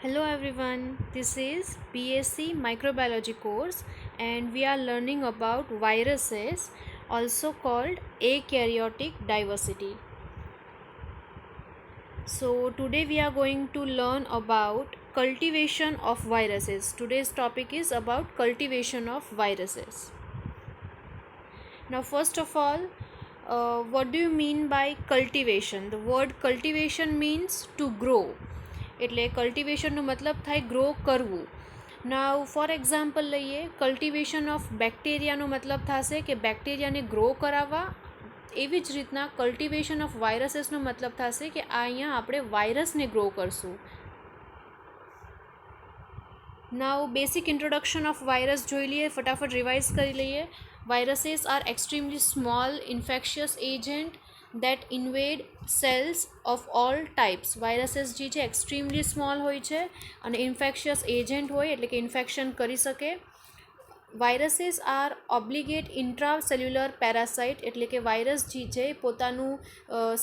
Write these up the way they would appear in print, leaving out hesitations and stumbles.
Hello everyone, this is BSc Microbiology course and we are learning about viruses, also called eukaryotic diversity. So today we are going to learn about cultivation of viruses. Today's topic is about cultivation of viruses. Now first of all, what do you mean by cultivation? The word cultivation means to grow. એટલે કલ્ટિવેશનનો મતલબ થાય grow કરવું. નાવ for example લઈએ, cultivation of બેક્ટેરિયાનો મતલબ થશે કે બેક્ટેરિયાને grow કરાવવા. એવી જ રીતના કલ્ટિવેશન ઓફ વાયરસીસનો મતલબ થશે કે આ અહીંયા આપણે વાયરસને ગ્રો કરશું. Now basic introduction of virus જોઈ લઈએ, ફટાફટ રિવાઇઝ કરી લઈએ. Viruses are extremely small infectious agent that invade cells of all types. Viruses જે છે એક્સ્ટ્રીમલી સ્મોલ હોય છે અને ઇન્ફેક્શિયસ એજન્ટ હોય એટલે કે ઇન્ફેક્શન કરી શકે. વાયરસીસ આર ઓબ્લિગેટ ઇન્ટ્રાસેલ્યુલર પેરાસાઇટ એટલે કે વાયરસ જે છે પોતાનું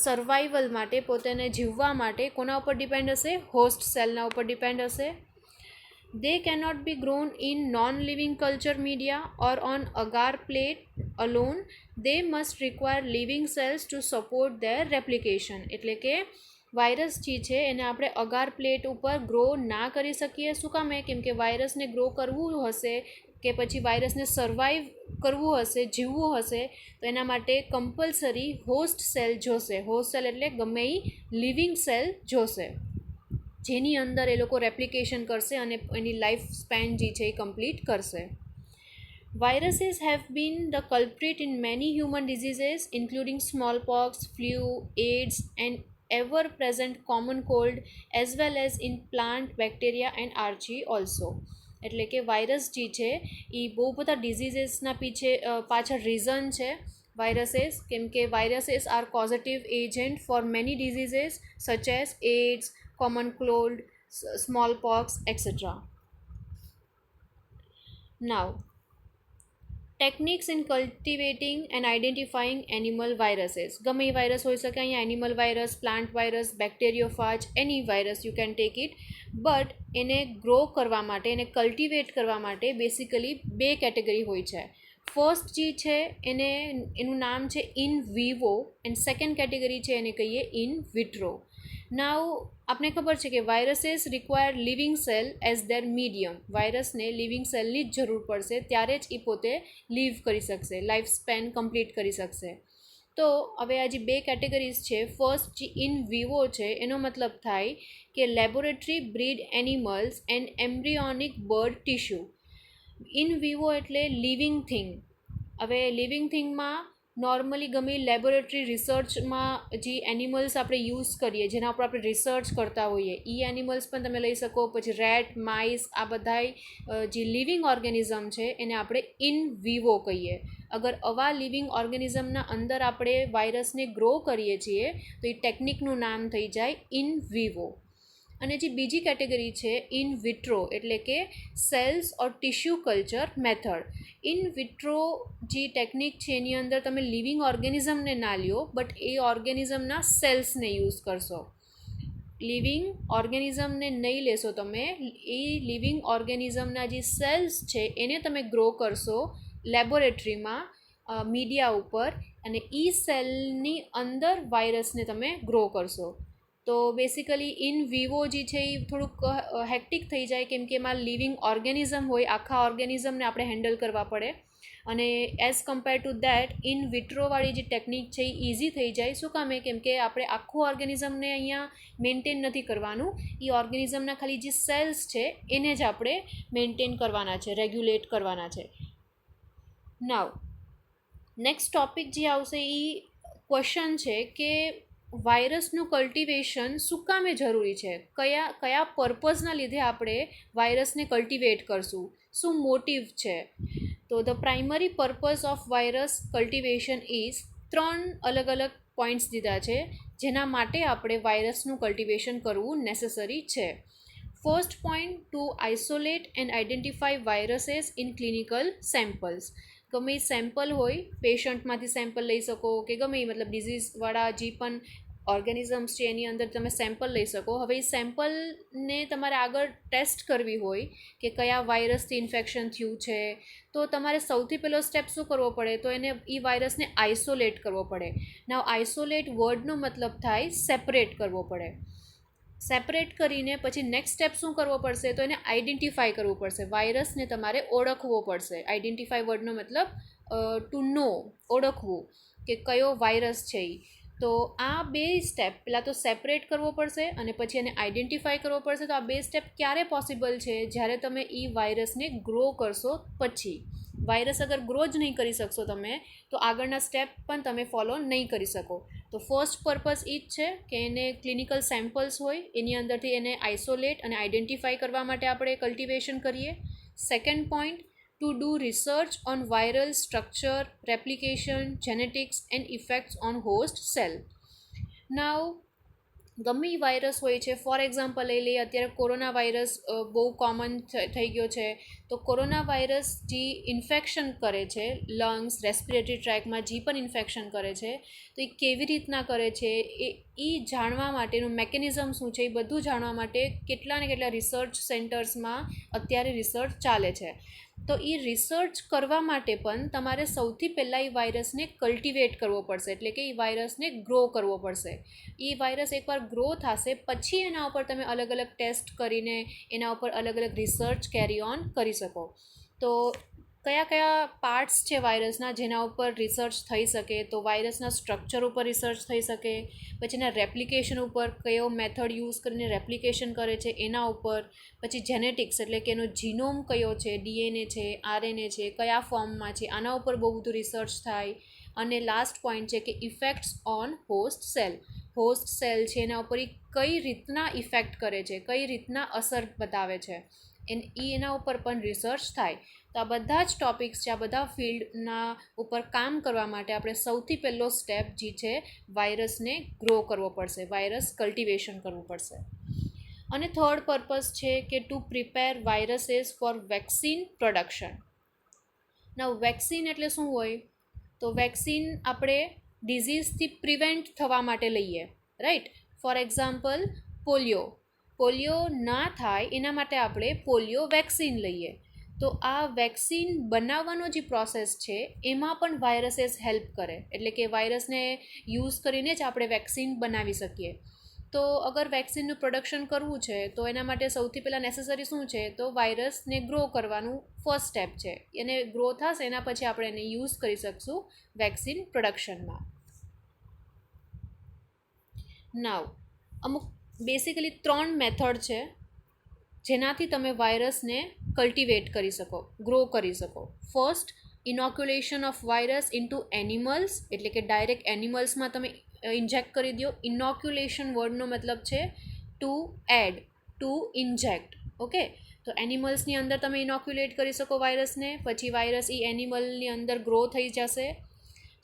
સર્વાઈવલ માટે, પોતાને જીવવા માટે કોના ઉપર ડિપેન્ડ હશે? હોસ્ટ સેલના ઉપર ડિપેન્ડ હશે. They cannot be grown in non-living culture media or on agar plate alone. They must require living cells to support their replication. એટલે કે વાયરસ જે છે એને આપણે અગાર પ્લેટ ઉપર ગ્રો ના કરી શકીએ. શું કામે? કેમ કે વાયરસને ગ્રો કરવું હશે કે પછી વાયરસને સર્વાઈવ કરવું હશે, જીવવું હશે, તો એના માટે કમ્પલસરી હોસ્ટ સેલ જોશે. હોસ્ટ સેલ એટલે ગમે એ લિવિંગ સેલ જોશે જેની અંદર એ લોકો રેપ્લિકેશન કરશે અને એની લાઈફ સ્પેન જે છે એ કમ્પ્લીટ કરશે. Viruses have been the culprit in many human diseases including smallpox, flu, AIDS and ever present common cold as well as in plant bacteria and archaea also. એટલે કે virus જે છે એ બહુ બધા ડિઝીઝીસના પાછળ રીઝન છે viruses, કેમ કે viruses are causative agent for many diseases such as AIDS, common cold, smallpox, etc. Now, techniques in cultivating and identifying animal viruses. ગમે એ વાયરસ હોઈ શકે, અહીંયા animal virus, plant virus, bacteriophage, any virus you can take it. But એને grow કરવા માટે, એને cultivate કરવા માટે બેસિકલી બે કેટેગરી હોય છે. ફર્સ્ટ જે છે એનું નામ છે in Vivo and second category છે એને કહીએ ઇન વિટ્રો. નાવ આપણે ખબર છે કે viruses require living cell as there medium. વાયરસને લિવિંગ સેલની જ જરૂર પડશે ત્યારે જ એ પોતે લીવ કરી શકશે, લાઈફ સ્પેન કમ્પ્લીટ કરી શકશે. તો હવે આ જે બે કેટેગરીઝ છે, ફર્સ્ટ જે ઇન વિવો છે એનો મતલબ થાય કે laboratory breed animals and embryonic bird tissue. In Vivo એટલે લિવિંગ થિંગ. હવે લિવિંગ થિંગમાં નોર્મલી ગમે લેબોરેટરી રિસર્ચમાં જે એનિમલ્સ આપણે યુઝ કરીએ, જેના ઉપર આપણે રિસર્ચ કરતા હોઈએ, એ એનિમલ્સ પણ તમે લઈ શકો. પછી રેટ, માઇસ, આ બધાય જે લિવિંગ ઓર્ગેનિઝમ છે એને આપણે ઇન વિવો કહીએ. અગર આવા લિવિંગ ઓર્ગેનિઝમના અંદર આપણે વાયરસને ગ્રો કરીએ છીએ તો એ ટેકનિકનું નામ થઈ જાય ઇન વિવો. અને જે બીજી કેટેગરી છે ઇન વિટ્રો એટલે કે cells or tissue culture method. In vitro જે ટેકનિક છે એની અંદર તમે લિવિંગ ઓર્ગેનિઝમને ના લ્યો, બટ એ ઓર્ગેનિઝમના સેલ્સને યુઝ કરશો. લિવિંગ ઓર્ગેનિઝમને નહીં લેશો તમે, એ લિવિંગ ઓર્ગેનિઝમના જે સેલ્સ છે એને તમે ગ્રો કરશો લેબોરેટરીમાં મીડિયા ઉપર, અને એ સેલની અંદર વાયરસને તમે ગ્રો કરશો. તો બેસિકલી ઇન વિવો જે છે એ થોડુંક હેક્ટિક થઈ જાય, કેમ કે એમાં લિવિંગ ઓર્ગેનિઝમ હોય, આખા ઓર્ગેનિઝમને આપણે હેન્ડલ કરવા પડે. અને as compare to that in વિટ્રોવાળી જે ટેકનિક છે એ ઇઝી થઈ જાય. શું કામે? કેમ કે આપણે આખું ઓર્ગેનિઝમને અહીંયા મેન્ટેન નથી કરવાનું, એ ઓર્ગેનિઝમના ખાલી જે સેલ્સ છે એને જ આપણે મેન્ટેન કરવાના છે, રેગ્યુલેટ કરવાના છે. નાવ નેક્સ્ટ ટોપિક જે આવશે એ ક્વેશ્ચન છે કે વાયરસનું કલ્ટિવેશન શું કામે જરૂરી છે? કયા પર્પઝના લીધે આપણે વાયરસને કલ્ટિવેટ કરશું? શું મોટિવ છે? તો the primary purpose of virus cultivation is, 3 અલગ અલગ પોઈન્ટ્સ દીધા છે જેના માટે આપણે વાયરસનું કલ્ટિવેશન કરવું નેસેસરી છે. First point, to isolate and identify viruses in clinical samples. ગમે એ સેમ્પલ હોય, પેશન્ટમાંથી સેમ્પલ લઈ શકો કે ગમે એ મતલબ ડિઝીઝવાળા જે પણ ઓર્ગેનિઝમ્સ છે એની અંદર તમે સેમ્પલ લઈ શકો. હવે એ સેમ્પલને તમારે આગળ ટેસ્ટ કરવી હોય કે કયા વાયરસથી ઇન્ફેક્શન થયું છે, તો તમારે સૌથી પહેલો સ્ટેપ શું કરવો પડે, તો એને એ વાયરસને આઇસોલેટ કરવો પડે. નાવ આઇસોલેટ વર્ડનો મતલબ થાય સેપરેટ કરવો પડે. સેપરેટ કરીને પછી નેક્સ્ટ સ્ટેપ શું કરવો પડશે, તો એને આઈડેન્ટિફાઈ કરવું પડશે. વાયરસને તમારે ઓળખવો પડશે. આઈડેન્ટિફાઈ વર્ડનો મતલબ ટુ નો, ઓળખવું કે કયો વાયરસ છે એ. તો આ બે સ્ટેપ, પહેલાં તો સેપરેટ કરવો પડશે અને પછી એને આઈડેન્ટિફાઈ કરવો પડશે. તો આ બે સ્ટેપ ક્યારે પોસિબલ છે, જ્યારે તમે એ વાયરસને ગ્રો કરશો પછી. વાયરસ અગર ગ્રો જ નહીં કરી શકશો તમે, તો આગળના સ્ટેપ પણ તમે ફોલો નહીં કરી શકો. તો ફર્સ્ટ પર્પઝ એ જ છે કે એને ક્લિનિકલ સેમ્પલ્સ હોય એની અંદરથી એને આઇસોલેટ અને આઈડેન્ટિફાઈ કરવા માટે આપણે કલ્ટિવેશન કરીએ. Second point, to do research on viral structure, replication, genetics and effects on host cell. Now, ગમે એ વાયરસ હોય છે, ફોર એક્ઝામ્પલ લઈ લઈએ, અત્યારે કોરોના વાયરસ બહુ કોમન થઈ ગયો છે. તો કોરોના વાયરસ જે ઇન્ફેક્શન કરે છે લંગ્સ, રેસ્પિરેટરી ટ્રેકમાં જે પણ ઇન્ફેક્શન કરે છે, તો એ કેવી રીતના કરે છે એ જાણવા માટેનું મેકેનિઝમ શું છે, એ બધું જાણવા માટે કેટલા ને કેટલા રિસર્ચ સેન્ટર્સમાં અત્યારે રિસર્ચ ચાલે છે. તો એ રિસર્ચ કરવા માટે પણ તમારે સૌથી પહેલાં એ વાયરસને કલ્ટિવેટ કરવો પડશે, એટલે કે એ વાયરસને ગ્રો કરવો પડશે. એ વાયરસ એકવાર ગ્રો થશે પછી એના ઉપર તમે અલગ અલગ ટેસ્ટ કરીને એના ઉપર અલગ અલગ રિસર્ચ કેરી ઓન કરી શકો. તો કયા કયા પાર્ટ્સ છે વાયરસના જેના ઉપર રિસર્ચ થઈ શકે, તો વાયરસના સ્ટ્રક્ચર ઉપર રિસર્ચ થઈ શકે, પછી એના રેપ્લિકેશન ઉપર કયો મેથડ યુઝ કરીને રેપ્લિકેશન કરે છે એના ઉપર, પછી જેનેટિક્સ એટલે કે એનો જીનોમ કયો છે, ડીએનએ છે, આરએનએ છે, કયા ફોર્મમાં છે, આના ઉપર બહુ બધું રિસર્ચ થાય. અને લાસ્ટ પોઈન્ટ છે કે effects on host cell. Host cell છે એના ઉપર એ કઈ રીતના ઇફેક્ટ કરે છે, કઈ રીતના અસર બતાવે છે, એના ઉપર પણ રિસર્ચ થાય. તો આ બધા જ ટૉપિક્સ છે, આ બધા ફિલ્ડના ઉપર કામ કરવા માટે આપણે સૌથી પહેલો સ્ટેપ જે છે વાયરસને ગ્રો કરવો પડશે, વાયરસ કલ્ટિવેશન કરવું પડશે. અને થર્ડ પર્પઝ છે કે to prepare viruses for vaccine production. ના વેક્સિન એટલે શું હોય, તો વેક્સિન આપણે ડિઝીઝથી પ્રિવેન્ટ થવા માટે લઈએ, રાઈટ. ફોર એક્ઝામ્પલ પોલિયો ના થાય એના માટે આપણે પોલિયો વેક્સિન લઈએ. તો આ વેક્સિન બનાવવાનો જે પ્રોસેસ છે એમાં પણ વાયરસીસ હેલ્પ કરે, એટલે કે વાયરસને યુઝ કરીને જ આપણે વેક્સિન બનાવી શકીએ. તો અગર વેક્સિનનું પ્રોડક્શન કરવું છે તો એના માટે સૌથી પહેલાં નેસેસરી શું છે, તો વાયરસને ગ્રો કરવાનું ફર્સ્ટ સ્ટેપ છે. એને ગ્રો થશે એના પછી આપણે એને યુઝ કરી શકશું વેક્સિન પ્રોડક્શનમાં. નાવ અમુક બેસિકલી 3 મેથડ છે જેનાથી તમે વાયરસને કલ્ટિવેટ કરી શકો, ગ્રો કરી શકો. First, inoculation of virus into animals, એટલે કે ડાયરેક્ટ એનિમલ્સમાં તમે ઇન્જેક્ટ કરી દો. ઇનોક્યુલેશન વર્ડનો મતલબ છે to add, to inject. Okay, તો એનિમલ્સની અંદર તમે ઇનોક્યુલેટ કરી શકો વાયરસને, પછી વાયરસ એ એનિમલની અંદર ગ્રો થઈ જશે.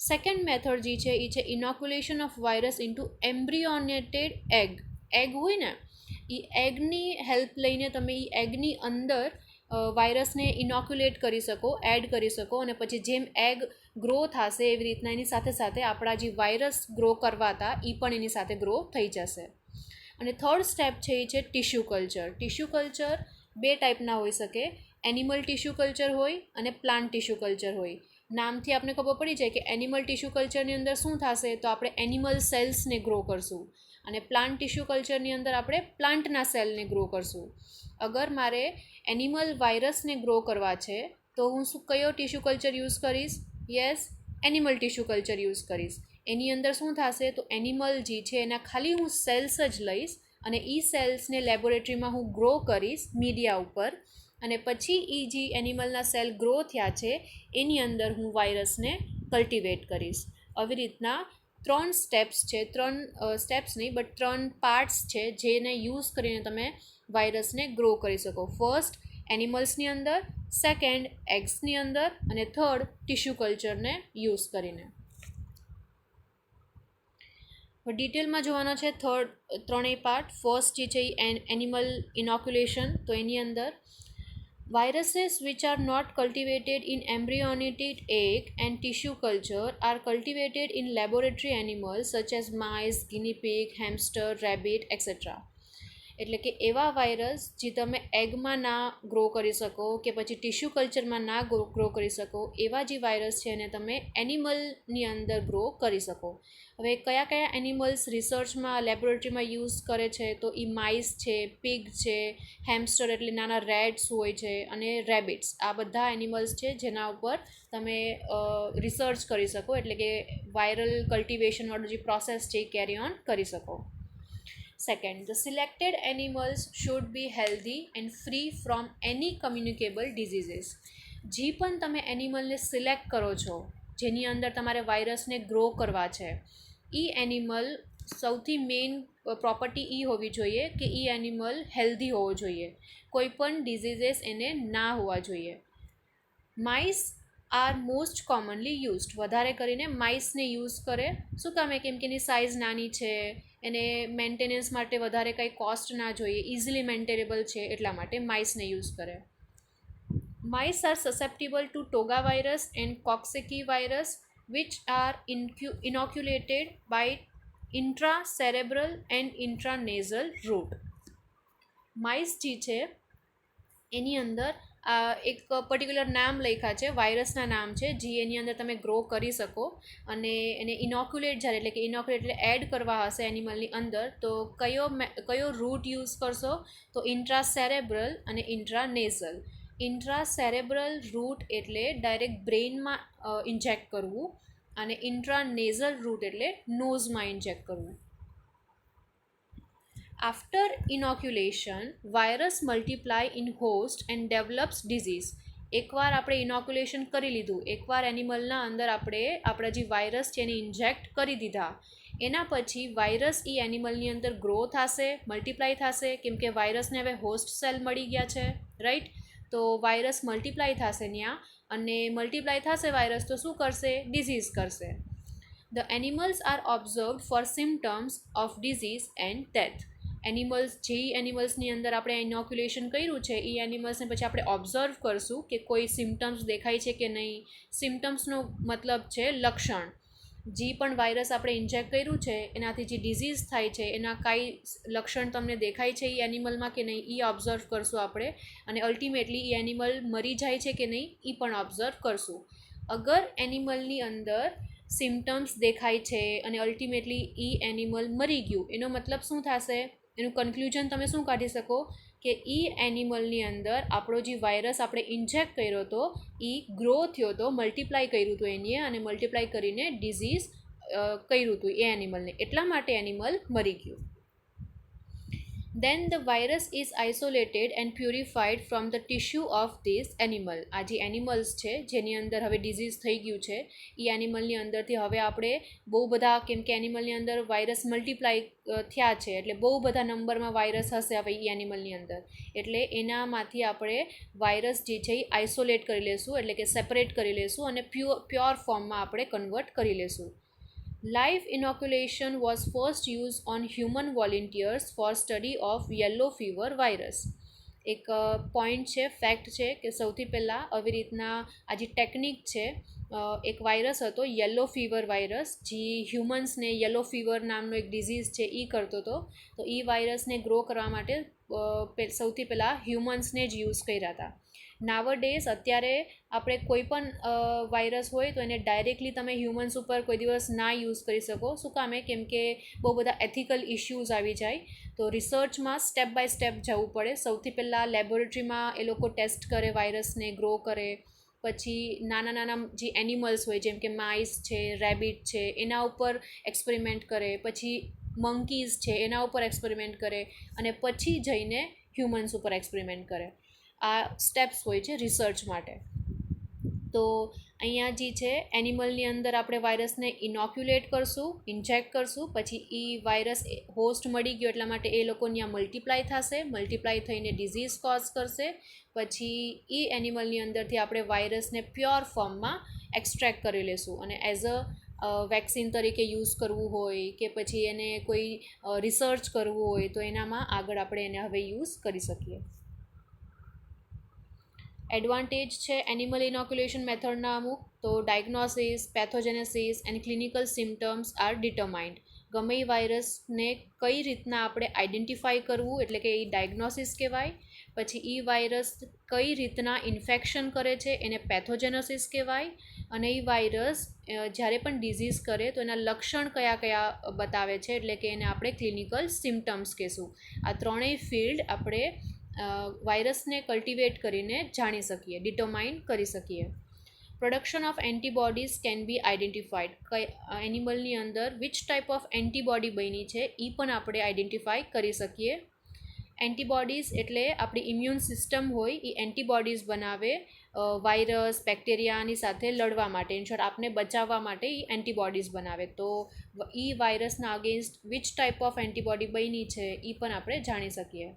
સેકન્ડ મેથડ જે છે એ છે inoculation of virus into embryonated egg હોય ને, એ એગની હેલ્પ લઈને તમે એ એગની અંદર વાયરસને ઇનોક્યુલેટ કરી શકો, એડ કરી શકો, અને પછી જેમ એગ ગ્રો થશે એવી રીતના એની સાથે સાથે આપણા જે વાયરસ ગ્રો કરવા હતા એ પણ એની સાથે ગ્રો થઈ જશે. અને થર્ડ સ્ટેપ છે એ છે ટિશ્યુ કલ્ચર. ટિશ્યુ કલ્ચર બે ટાઈપના હોઈ શકે, એનિમલ ટિશ્યુ કલ્ચર હોય અને પ્લાન્ટ ટિશ્યુ કલ્ચર હોય. નામથી આપણે ખબર પડી જાય કે એનિમલ ટિશ્યુ કલ્ચરની અંદર શું થશે, તો આપણે એનિમલ સેલ્સને ગ્રો કરશું, અને પ્લાન્ટ ટિશ્યુ કલ્ચરની અંદર આપણે પ્લાન્ટના સેલને ગ્રો કરશું. અગર મારે એનિમલ વાયરસને ગ્રો કરવા છે તો હું કયો ટિશ્યુ કલ્ચર યુઝ કરીશ? Yes, animal tissue culture use કરીશ. એની અંદર શું થશે, તો એનિમલ જે છે એના ખાલી હું સેલ્સ જ લઈશ અને એ સેલ્સને લેબોરેટરીમાં હું ગ્રો કરીશ મીડિયા ઉપર, અને પછી એ જે એનિમલના સેલ ગ્રો થયા છે એની અંદર હું વાયરસને કલ્ટિવેટ કરીશ. આવી રીતના 3 સ્ટેપ્સ છે, 3 સ્ટેપ્સ નહીં બટ 3 પાર્ટ્સ છે જેને યુઝ કરીને તમે વાયરસને ગ્રો કરી શકો. ફર્સ્ટ એનિમલ્સની અંદર, સેકન્ડ એગ્સની અંદર, અને થર્ડ ટિશ્યુ કલ્ચરને યુઝ કરીને. ડિટેલમાં જોવાનો છે ત્રણેય પાર્ટ. ફર્સ્ટ જે છે એ એનિમલ ઇનોક્યુલેશન, તો એની અંદર Viruses which are not cultivated in embryonic egg and tissue culture are cultivated in laboratory animals such as mice, guinea pig, hamster, rabbit, etc. એટલે કે એવા વાયરસ જે તમે એગમાં ના ગ્રો કરી શકો કે પછી ટિશ્યુ કલ્ચરમાં ના ગ્રો કરી શકો એવા જે વાયરસ છે એને તમે એનિમલની અંદર ગ્રો કરી શકો. હવે કયા કયા એનિમલ્સ રિસર્ચમાં લેબોરેટરીમાં યુઝ કરે છે તો એ માઇસ છે, પિગ છે, હેમસ્ટર એટલે નાના રેટ્સ હોય છે અને રેબિટ્સ. આ બધા એનિમલ્સ છે જેના ઉપર તમે રિસર્ચ કરી શકો એટલે કે વાયરલ કલ્ટિવેશનવાળું જે પ્રોસેસ છે એ કેરી ઓન કરી શકો. Second, the selected animals should be healthy and free from any communicable diseases. જે પણ તમે એનિમલને સિલેક્ટ કરો છો જેની અંદર તમારે વાયરસને ગ્રો કરવા છે એ એનિમલ સૌથી મેઇન પ્રોપર્ટી એ હોવી જોઈએ કે એ એનિમલ હેલ્ધી હોવો જોઈએ, કોઈ પણ ડિઝીઝીસ એને ના હોવા જોઈએ. Mice R most commonly used, વધારે કરીને માઇસને યુઝ કરે. શું કામે? કેમ કે એની સાઇઝ નાની છે, એને મેન્ટેનન્સ માટે વધારે કંઈ કોસ્ટ ના જોઈએ, ઇઝીલી મેન્ટેનેબલ છે, એટલા માટે માઇસને યુઝ કરે. Mice are susceptible to toga virus and coxsackie virus which are inoculated by intracerebral and intranasal route. Mice જે છે એની અંદર એક પર્ટિક્યુલર નામ લખ્યા છે, વાયરસના નામ છે જે એની અંદર તમે ગ્રો કરી શકો અને એને ઇનોક્યુલેટ જ્યારે એટલે કે ઇનોક્યુલેટ એટલે એડ કરવા હશે એનિમલની અંદર તો કયો રૂટ યુઝ કરશો તો ઇન્ટ્રાસેરેબ્રલ અને ઇન્ટ્રાનેઝલ. ઇન્ટ્રાસેરેબ્રલ રૂટ એટલે ડાયરેક્ટ બ્રેઇનમાં ઇન્જેક્ટ કરવું અને ઇન્ટ્રાનેઝલ રૂટ એટલે નોઝમાં ઇન્જેક્ટ કરવું. After inoculation, virus multiply in host and develops disease. એકવાર આપણે ઇનોક્યુલેશન કરી લીધું, એકવાર એનિમલના અંદર આપણે આપણા જે વાયરસ છે એને ઇન્જેક્ટ કરી દીધા, એના પછી વાયરસ એ એનિમલની અંદર ગ્રો થશે, મલ્ટીપ્લાય થશે, કેમ કે વાયરસને હવે હોસ્ટ સેલ મળી ગયા છે, રાઈટ? તો વાયરસ મલ્ટીપ્લાય થશે ત્યાં અને મલ્ટીપ્લાય થશે વાયરસ તો શું કરશે? ડિઝીઝ કરશે. The animals are observed for symptoms of disease and death. એનિમલ્સની અંદર આપણે ઇનોક્યુલેશન કર્યું છે એ એનિમલ્સને પછી આપણે ઓબ્ઝર્વ કરશું કે કોઈ સિમ્ટમ્સ દેખાય છે કે નહીં. સિમ્ટમ્સનો મતલબ છે લક્ષણ. જે પણ વાયરસ આપણે ઇન્જેક્ટ કર્યું છે એનાથી જે ડિઝીઝ થાય છે એના કાંઈ લક્ષણ તમને દેખાય છે એ એનિમલમાં કે નહીં એ ઓબ્ઝર્વ કરશું આપણે અને અલ્ટિમેટલી એ એનિમલ મરી જાય છે કે નહીં એ પણ ઓબ્ઝર્વ કરશું. અગર એનિમલની અંદર સિમ્ટમ્સ દેખાય છે અને અલ્ટિમેટલી એ એનિમલ મરી ગયું એનો મતલબ શું થશે? એનું કન્ક્લુઝન તમે શું કાઢી શકો કે એ એનિમલની અંદર આપણો જે વાયરસ આપણે ઇન્જેક્ટ કર્યો હતો એ ગ્રો થયો હતો, મલ્ટીપ્લાય કર્યું હતું એને અને મલ્ટીપ્લાય કરીને ડિઝીઝ કર્યું હતું એ એનિમલને, એટલા માટે એનિમલ મરી ગયું. Then the virus is isolated and purified from the tissue of this animal. આ જે એનિમલ્સ છે જેની અંદર હવે ડિઝીઝ થઈ ગયું છે એ એનિમલની અંદરથી હવે આપણે બહુ બધા, કેમ કે એનિમલની અંદર વાયરસ મલ્ટીપ્લાય થયા છે એટલે બહુ બધા નંબરમાં વાયરસ હશે હવે એ એનિમલની અંદર, એટલે એનામાંથી આપણે વાયરસ જે છે એ આઇસોલેટ કરી લેશું એટલે કે સેપરેટ કરી લેશું અને પ્યોર ફોર્મમાં આપણે કન્વર્ટ કરી લેશું. Live inoculation was first used on human volunteers for study of yellow fever virus. એક પોઈન્ટ છે, ફેક્ટ છે કે સૌથી પહેલાં આવી રીતના આ જે ટેકનિક છે, એક વાયરસ હતો યલો ફીવર વાયરસ જે હ્યુમન્સને યલો ફીવર નામનો એક ડિઝીઝ છે એ કરતો હતો. તો એ વાયરસને ગ્રો કરવા માટે સૌથી પહેલાં હ્યુમન્સને જ યુઝ કર્યા હતા. નાવડેઝ અત્યારે આપણે કોઈ પણ વાયરસ હોય તો એને ડાયરેક્ટલી તમે હ્યુમન્સ ઉપર કોઈ દિવસ ના યુઝ કરી શકો. શું કામે? કેમ કે બહુ બધા એથિકલ ઇશ્યુઝ આવી જાય. તો રિસર્ચમાં સ્ટેપ બાય સ્ટેપ જવું પડે. સૌથી પહેલાં લેબોરેટરીમાં એ લોકો ટેસ્ટ કરે, વાયરસને ગ્રો કરે, પછી નાના નાના જે એનિમલ્સ હોય જેમ કે માઇસ છે, રેબિટ છે, એના ઉપર એક્સપેરિમેન્ટ કરે, પછી મંકીઝ છે એના ઉપર એક્સપેરિમેન્ટ કરે અને પછી જઈને હ્યુમન્સ ઉપર એક્સપેરિમેન્ટ કરે. આ સ્ટેપ્સ હોય છે રિસર્ચ માટે. તો અહીંયા જે છે એનિમલની અંદર આપણે વાયરસને ઇનોક્યુલેટ કરશું, ઇન્જેક્ટ કરશું, પછી એ વાયરસ હોસ્ટ મળી ગયો એટલા માટે એ લોકો ત્યાં મલ્ટીપ્લાય થશે, મલ્ટીપ્લાય થઈને ડિઝીઝ કોઝ કરશે, પછી એ એનિમલની અંદરથી આપણે વાયરસને પ્યોર ફોર્મમાં એક્સ્ટ્રેક્ટ કરી લેશું અને એઝ અ વેક્સિન તરીકે યુઝ કરવું હોય કે પછી એને કોઈ રિસર્ચ કરવું હોય તો એનામાં આગળ આપણે એને હવે યુઝ કરી શકીએ. એડવાન્ટેજ છે એનિમલ ઇનોક્યુલેશન મેથડના અમુક, તો diagnosis, pathogenesis and clinical symptoms are determined. ગમે એ વાયરસને કઈ રીતના આપણે આઈડેન્ટિફાઈ કરવું, એટલે કે એ ડાયગ્નોસિસ કહેવાય. પછી એ વાયરસ કઈ રીતના ઇન્ફેક્શન કરે છે એને પેથોજેનોસિસ કહેવાય. અને એ વાયરસ જ્યારે પણ ડિઝીઝ કરે તો એના લક્ષણ કયા કયા બતાવે છે, એટલે કે એને આપણે ક્લિનિકલ સિમ્ટમ્સ કહીશું. આ ત્રણેય ફિલ્ડ આપણે વાયરસને કલ્ટિવેટ કરીને જાણી શકીએ, ડિટરમાઇન કરી શકીએ. Production of antibodies can be identified. એનિમલની અંદર વિચ ટાઈપ ઓફ એન્ટીબોડી બની છે એ પણ આપણે આઈડેન્ટિફાઈ કરી શકીએ. એન્ટીબોડીઝ એટલે આપણી ઇમ્યુન સિસ્ટમ હોય એ એન્ટીબોડીઝ બનાવે વાયરસ બેક્ટેરિયાની સાથે લડવા માટે, ઇન શોર્ટ આપને બચાવવા માટે એ એન્ટીબોડીઝ બનાવે. તો એ વાયરસના against which type of antibody બની છે એ પણ આપણે જાણી શકીએ.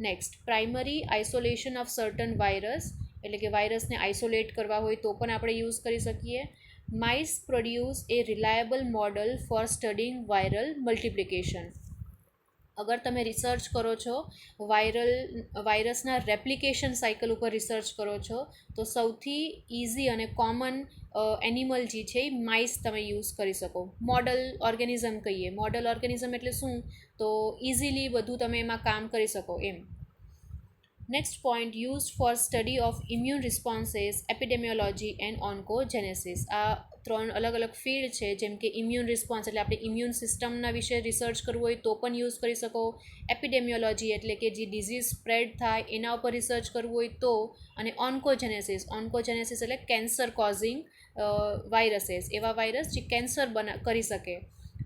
Next, primary isolation of certain virus, એટલે કે વાયરસને આઇસોલેટ કરવા હોય તો પણ આપણે યુઝ કરી શકીએ. Mice produce a reliable model for studying viral multiplication. અગર તમે રિસર્ચ કરો છો વાયરસના રેપ્લિકેશન સાયકલ ઉપર રિસર્ચ કરો છો, તો સૌથી ઇઝી અને કોમન એનિમલ જે છે એ માઇસ તમે યુઝ કરી શકો. મોડલ ઓર્ગેનિઝમ કહીએ. મોડલ ઓર્ગેનિઝમ એટલે શું? તો ઇઝીલી બધું તમે એમાં કામ કરી શકો એમ. Next point, used for study of immune responses, epidemiology and oncogenesis. આ ત્રણ અલગ અલગ ફિલ્ડ છે, જેમ કે ઇમ્યુન રિસ્પોન્સ એટલે આપણે ઇમ્યુન સિસ્ટમના વિશે રિસર્ચ કરવું હોય તો પણ યુઝ કરી શકો. એપિડેમિયોલોજી એટલે કે જે ડિઝીઝ સ્પ્રેડ થાય એના ઉપર રિસર્ચ કરવું હોય તો. અને ઓન્કોજેનેસિસ એટલે કેન્સર કોઝિંગ વાયરસીસ, એવા વાયરસ જે કેન્સર કરી શકે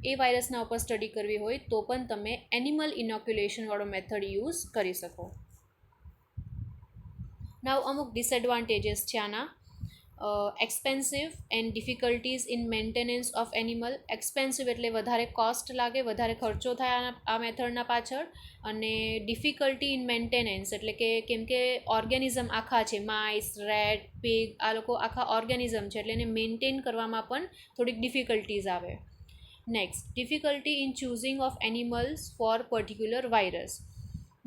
એ વાયરસના ઉપર સ્ટડી કરવી હોય તો પણ તમે એનિમલ ઇનોક્યુલેશનવાળો મેથડ યુઝ કરી શકો. નાવ અમુક ડિસએડવાન્ટેજીસ છે આના. Expensive and difficulties in maintenance of animal. Expensive એટલે વધારે કોસ્ટ લાગે, વધારે ખર્ચો થાય આ મેથડના પાછળ. અને ડિફિકલ્ટી ઇન મેન્ટેનન્સ એટલે કે કેમ કે ઓર્ગેનિઝમ આખા છે, માઇસ, રેટ, પીગ, આ લોકો આખા ઓર્ગેનિઝમ છે, એટલે એને મેન્ટેન કરવામાં પણ થોડીક ડિફિકલ્ટીઝ આવે. Next, difficulty in choosing of animals for particular virus.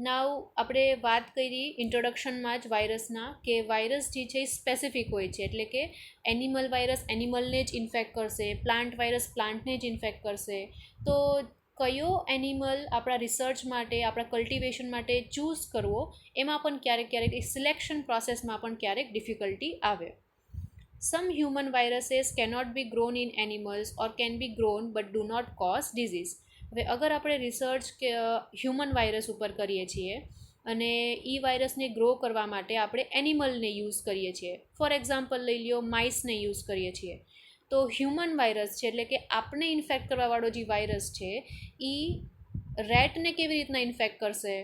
Now આપણે વાત કરી ઇન્ટ્રોડક્શનમાં જ વાયરસના, કે વાયરસ જે છે એ સ્પેસિફિક હોય છે, એટલે કે એનિમલ વાયરસ એનિમલને જ ઇન્ફેક્ટ કરશે, પ્લાન્ટ વાયરસ પ્લાન્ટને જ ઇન્ફેક્ટ કરશે. તો કયો એનિમલ આપણા રિસર્ચ માટે, આપણા કલ્ટિવેશન માટે ચૂઝ કરવો, એમાં પણ ક્યારેક સિલેક્શન પ્રોસેસમાં પણ ક્યારેક ડિફિકલ્ટી આવે. Some human viruses cannot be grown in animals or can be grown but do not cause disease. હવે અગર આપણે રિસર્ચ કે હ્યુમન વાયરસ ઉપર કરીએ છીએ અને એ વાયરસને ગ્રો કરવા માટે આપણે એનિમલને યુઝ કરીએ છીએ, ફોર એક્ઝામ્પલ લઈ લ્યો માઇસને યુઝ કરીએ છીએ, તો હ્યુમન વાયરસ છે એટલે કે આપણે ઇન્ફેક્ટ કરવાવાળો જે વાયરસ છે એ રેટને કેવી રીતના ઇન્ફેક્ટ કરશે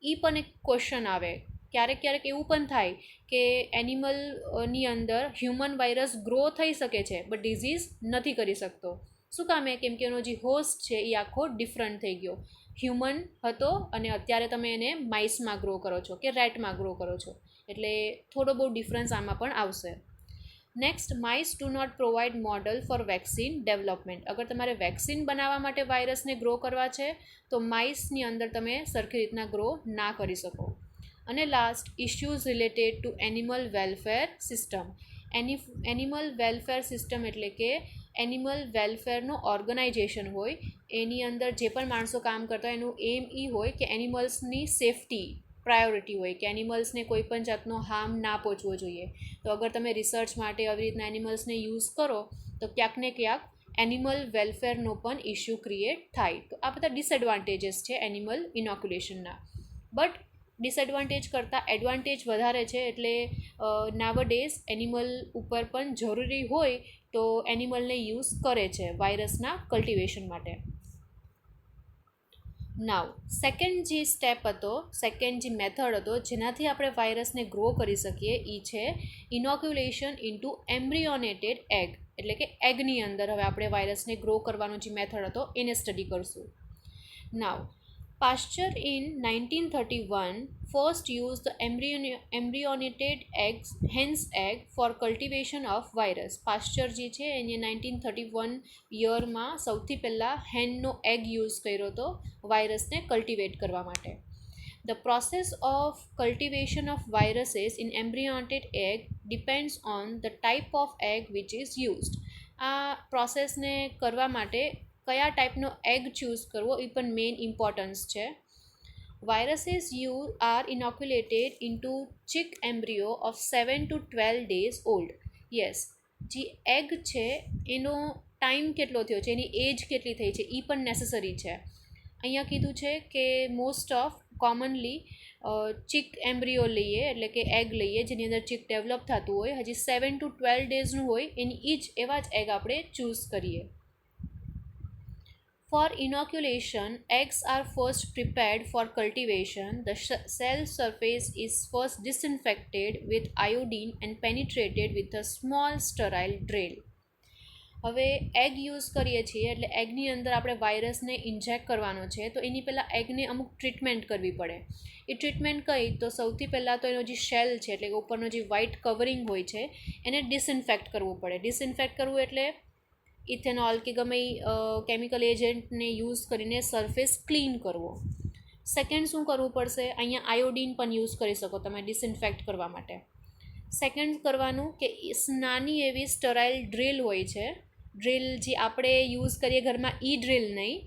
એ પણ એક ક્વેશ્ચન આવે. ક્યારેક એવું પણ થાય કે એનિમલની અંદર હ્યુમન વાયરસ ગ્રો થઈ શકે છે બટ ડિઝીઝ નથી કરી શકતો. શું કામે? કેમ કે એનો જે હોસ્ટ છે એ આખો ડિફરન્ટ થઈ ગયો. હ્યુમન હતો અને અત્યારે તમે એને માઇસમાં ગ્રો કરો છો કે રેટમાં ગ્રો કરો છો, એટલે થોડો બહુ ડિફરન્સ આમાં પણ આવશે. Next, mice do not provide model for vaccine development. અગર તમારે વેક્સિન બનાવવા માટે વાયરસને ગ્રો કરવા છે તો માઇસની અંદર તમે સરખી રીતના ગ્રો ના કરી શકો. અને last, issues related to animal welfare system. Animal welfare system એટલે કે એનિમલ વેલફેરનો ઓર્ગનાઇઝેશન હોય, એની અંદર જે પણ માણસો કામ કરતા હોય એનું એમ એ હોય કે એનિમલ્સની સેફટી પ્રાયોરિટી હોય, કે એનિમલ્સને કોઈ પણ જાતનો હાર્મ ના પહોંચવો જોઈએ. તો અગર તમે રિસર્ચ માટે આવી રીતના એનિમલ્સને યુઝ કરો તો ક્યાંક ને ક્યાંક એનિમલ વેલફેરનો પણ ઇશ્યુ ક્રિએટ થાય. તો આ બધા ડિસએડવાન્ટેજીસ છે એનિમલ ઇનોક્યુલેશનના. બટ ડિસએડવાન્ટેજ કરતાં એડવાન્ટેજ વધારે છે, એટલે નાવડેઝ એનિમલ ઉપર પણ જરૂરી હોય તો એનિમલને યુઝ કરે છે વાયરસના કલ્ટિવેશન માટે. નાવ સેકન્ડ જે સ્ટેપ હતો, સેકન્ડ જે મેથડ હતો જેનાથી આપણે વાયરસને ગ્રો કરી શકીએ એ છે ઇનોક્યુલેશન ઇન્ટુ એમ્બ્રિયોનેટેડ એગ. એટલે કે એગની અંદર હવે આપણે વાયરસને ગ્રો કરવાનો જે મેથડ હતો એને સ્ટડી કરશું. નાવ Pasteur in 1931 first used the embryonated eggs, hens egg, for cultivation of virus. Pasteur જે છે એને 1931 યરમાં સૌથી પહેલાં હેનનો એગ યુઝ કર્યો હતો વાયરસને કલ્ટિવેટ કરવા માટે. The process of cultivation of viruses in embryonic egg depends on the type of egg which is used. આ પ્રોસેસને કરવા માટે કયા ટાઈપનો એગ ચૂઝ કરવો એ પણ મેઇન ઇમ્પોર્ટન્સ છે. Viruses are inoculated into chick embryo of 7 to 12 days old. Yes, જે egg છે એનો ટાઈમ કેટલો થયો છે, એની એજ કેટલી થઈ છે એ પણ નેસેસરી છે. અહીંયા કીધું છે કે most of commonly Chik embryo લઈએ, એટલે કે એગ લઈએ જેની અંદર ચીક ડેવલપ થતું હોય, હજી 7 to 12 ડેઝનું હોય, એની એવા જ એગ આપણે ચૂઝ કરીએ. For inoculation, eggs are first prepared for cultivation. The cell surface is first disinfected with iodine and penetrated with a small sterile drill. હવે એગ યુઝ કરીએ છીએ એટલે એગની અંદર આપણે વાયરસને ઇન્જેક્ટ કરવાનો છે, તો એની પહેલાં એગને અમુક ટ્રીટમેન્ટ કરવી પડે. એ ટ્રીટમેન્ટ કઈ, તો સૌથી પહેલાં તો એનો જે શેલ છે એટલે કે ઉપરનો જે વ્હાઇટ કવરિંગ હોય છે એને ડિસઇન્ફેક્ટ કરવું પડે. ડિસઇન્ફેક્ટ કરવું એટલે ઇથેનોલ કે ગમે કેમિકલ એજન્ટને યુઝ કરીને સરફેસ ક્લીન કરવો. સેકન્ડ શું કરવું પડશે, અહીંયા આયોડીન પણ યુઝ કરી શકો તમે ડિસઇન્ફેક્ટ કરવા માટે. સેકન્ડ કરવાનું કે નાની એવી સ્ટરાઇલ ડ્રીલ હોય છે, ડ્રીલ જે આપણે યુઝ કરીએ ઘરમાં એ ડ્રીલ નહીં,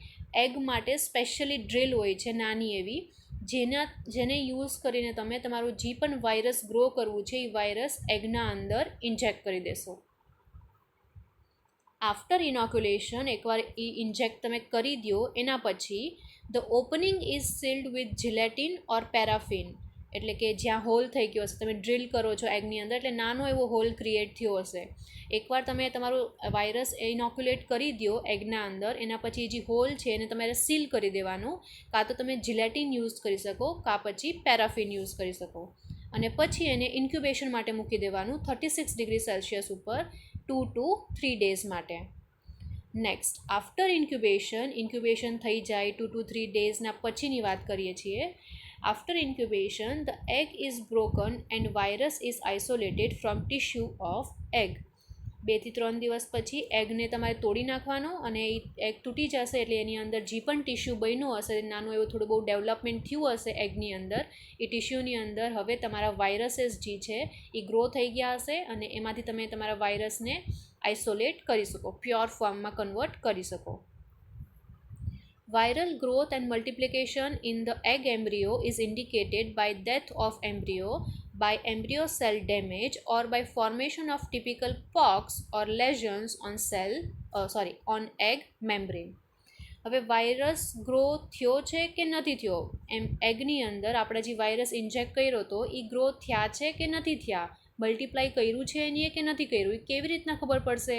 એગ માટે સ્પેશિયલી ડ્રીલ હોય છે નાની એવી, જેને યુઝ કરીને તમે તમારું જે પણ વાયરસ ગ્રો કરવું છે એ વાયરસ એગના અંદર ઇન્જેક્ટ કરી દેશો. આફ્ટર ઇનોક્યુલેશન, એકવાર એ ઇન્જેક્ટ તમે કરી દો એના પછી the opening is sealed with gelatine or paraffin, એટલે કે જ્યાં હોલ થઈ ગયો હશે, તમે ડ્રીલ કરો છો એગની અંદર એટલે નાનો એવો હોલ ક્રિએટ થયો હશે. એકવાર તમે તમારું વાયરસ ઇનોક્યુલેટ કરી દો એગના અંદર, એના પછી જે હોલ છે એને તમારે સીલ કરી દેવાનું. કાં તો તમે જિલેટિન યુઝ કરી શકો, કાં પછી પેરાફિન યુઝ કરી શકો, અને પછી એને ઇન્ક્યુબેશન માટે મૂકી દેવાનું 36 ડિગ્રી સેલ્સિયસ ઉપર 2 to 3 ડેઝ માટે. નેક્સ્ટ, આફ્ટર ઇન્ક્યુબેશન થઈ જાય 2 to 3 ડેઝના પછીની વાત કરીએ છીએ. After incubation, the egg is broken and virus is isolated from tissue of egg. 2 થી 3 દિવસ પછી એગને તમારે તોડી નાખવાનો, અને એ એગ તૂટી જશે એટલે એની અંદર જે પણ ટિશ્યુ બન્યું હશે, નાનું એવું થોડું બહુ ડેવલપમેન્ટ થયું હશે એગની અંદર, એ ટિશ્યુની અંદર હવે તમારા વાયરસીસ જે છે એ ગ્રો થઈ ગયા હશે, અને એમાંથી તમે તમારા વાયરસને આઇસોલેટ કરી શકો, પ્યોર ફોર્મમાં કન્વર્ટ કરી શકો. Viral growth and multiplication in the egg embryo is indicated by death of embryo, by embryo cell damage, or by formation of typical pox or lesions on egg membrane. હવે virus grow થયો છે કે નથી થયો, એગની અંદર આપણે જે virus inject કર્યો હતો એ ગ્રો થયા છે કે નથી થયા, મલ્ટીપ્લાય કર્યું છે એની કે નથી કર્યું, એ કેવી રીતના ખબર પડશે?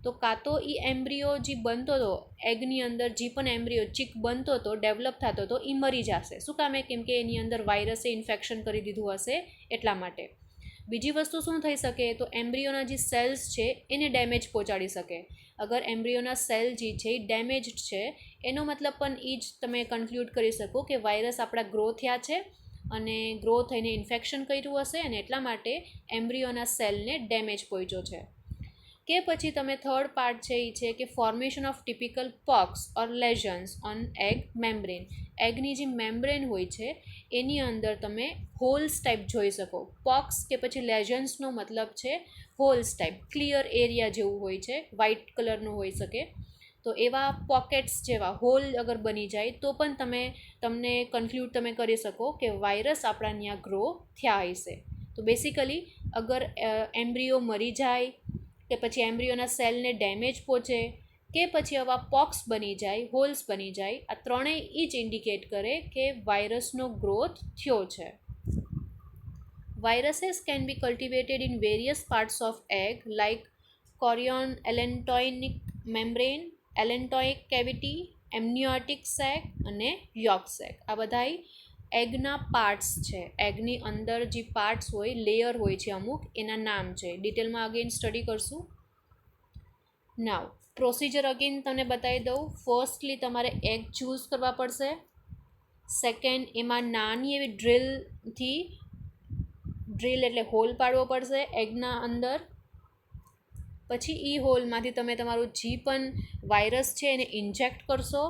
તો કાં તો એ એમ્બ્રિયો જે બનતો હતો એગની અંદર, જે પણ એમ્બ્રિયો ચીક બનતો હતો, ડેવલપ થતો હતો, એ મરી જશે. શું કામે? કેમ કે એની અંદર વાયરસે ઇન્ફેક્શન કરી દીધું હશે એટલા માટે. બીજી વસ્તુ શું થઈ શકે, તો એમ્બ્રિયોના જે સેલ્સ છે એને ડેમેજ પહોંચાડી શકે. અગર એમ્બ્રિયોના સેલ જે છે એ ડેમેજડ છે, એનો મતલબ પણ એ જ તમે કન્ક્લુડ કરી શકો કે વાયરસ આપણા ગ્રો થયા છે અને ગ્રો થઈને ઇન્ફેક્શન કર્યું હશે, અને એટલા માટે એમ્બ્રિયોના સેલને ડેમેજ પહોંચ્યો છે. કે પછી તમે થર્ડ પાર્ટ છે એ છે કે formation of typical pox or lesions on egg membrane. એગની જે મેમ્બ્રેન હોય છે એની અંદર તમે હોલ્સ ટાઈપ જોઈ શકો. પોક્સ કે પછી લેઝન્સનો મતલબ છે હોલ્સ ટાઈપ, ક્લિયર એરિયા જેવું હોય છે, વ્હાઇટ કલરનું હોઈ શકે. તો એવા પોકેટ્સ જેવા હોલ અગર બની જાય તો પણ તમને કન્ક્લુડ તમે કરી શકો કે વાયરસ આપણા ત્યાં ગ્રો થયા હશે. તો બેસિકલી અગર એમ્બ્રિયો મરી જાય કે પછી એમ્બ્રિયોના સેલને ડેમેજ પહોંચે કે પછી આવા પોક્સ બની જાય, હોલ્સ બની જાય, આ ત્રણેય એ જ ઇન્ડિકેટ કરે કે વાયરસનો ગ્રોથ થયો છે. Viruses can be cultivated in various parts of egg like chorion allantoinic membrane, allantoic cavity, amniotic sac અને yolk sac. આ બધાય એગના પાર્ટ્સ છે. એગની અંદર જે પાર્ટ્સ હોય, લેયર હોય છે અમુક, એના નામ છે. ડિટેલમાં અગેન સ્ટડી કરશું. નાવ પ્રોસિજર અગેન તમને બતાવી દઉં. ફર્સ્ટલી તમારે એગ ચૂઝ કરવા પડશે. સેકન્ડ, એમાં નાની એવી ડ્રીલ એટલે હોલ પાડવો પડશે એગના અંદર. પછી એ હોલમાંથી તમે તમારું જે પણ વાયરસ છે એને ઇન્જેક્ટ કરશો.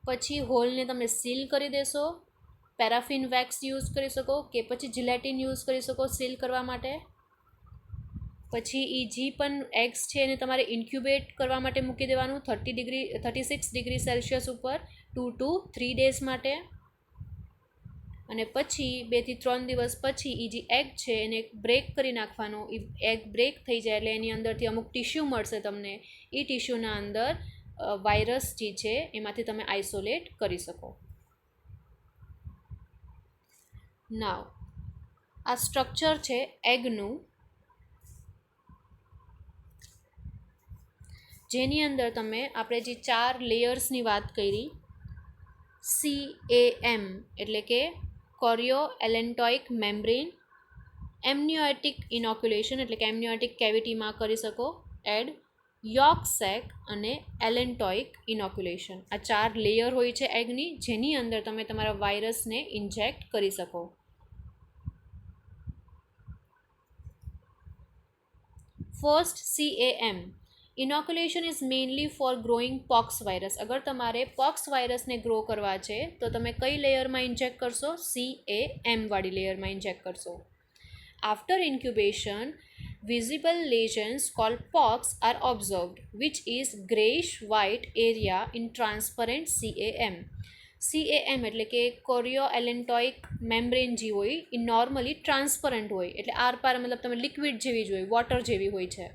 પછી હોલને તમે સીલ કરી દેશો. પેરાફિન વેક્સ યુઝ કરી શકો કે પછી જિલેટિન યુઝ કરી શકો સીલ કરવા માટે. પછી એ જી પણ એગ્સ છે એને તમારે ઇન્ક્યુબેટ કરવા માટે મૂકી દેવાનું 36 ડિગ્રી ઉપર 2 to 3 ડેઝ માટે. અને પછી 2 થી 3 દિવસ પછી એ જે એગ છે એને બ્રેક કરી નાખવાનો. એ એગ બ્રેક થઈ જાય એટલે એની અંદરથી અમુક ટિશ્યુ મળશે તમને. એ ટિશ્યુના અંદર વાયરસ જે છે એમાંથી તમે આઇસોલેટ કરી શકો. નાવ આ સ્ટ્રક્ચર છે એગનું, જેની અંદર તમે આપણે જે 4 લેયર્સની વાત કરી, CAM એટલે કે કોરિયો એલેન્ટોઇક મેમ્બ્રેન, એમનિયોટિક ઇનોક્યુલેશન એટલે કે એમનિયોટિક કેવિટીમાં કરી શકો એડ, યોક સેક અને એલેન્ટોઇક ઇનોક્યુલેશન. આ 4 લેયર હોય છે એગની, જેની અંદર તમે તમારા વાયરસને ઇન્જેક્ટ કરી શકો. First CAM inoculation is mainly for growing pox virus. અગર તમારે પોક્સ વાયરસને ગ્રો કરવા છે તો તમે કઈ લેયરમાં ઇન્જેક્ટ કરશો? CAM વાળી લેયરમાં ઇન્જેક્ટ કરશો. After incubation visible lesions called pox are observed, which is grayish white area in transparent CAM. CAM એટલે કે કોરિયો એલેન્ટોઇક મેમ્બ્રેન જે હોય એ નોર્મલી ટ્રાન્સપરન્ટ હોય, એટલે આરપાર મતલબ તમે લિક્વિડ જેવી જ હોય, વોટર જેવી હોય છે.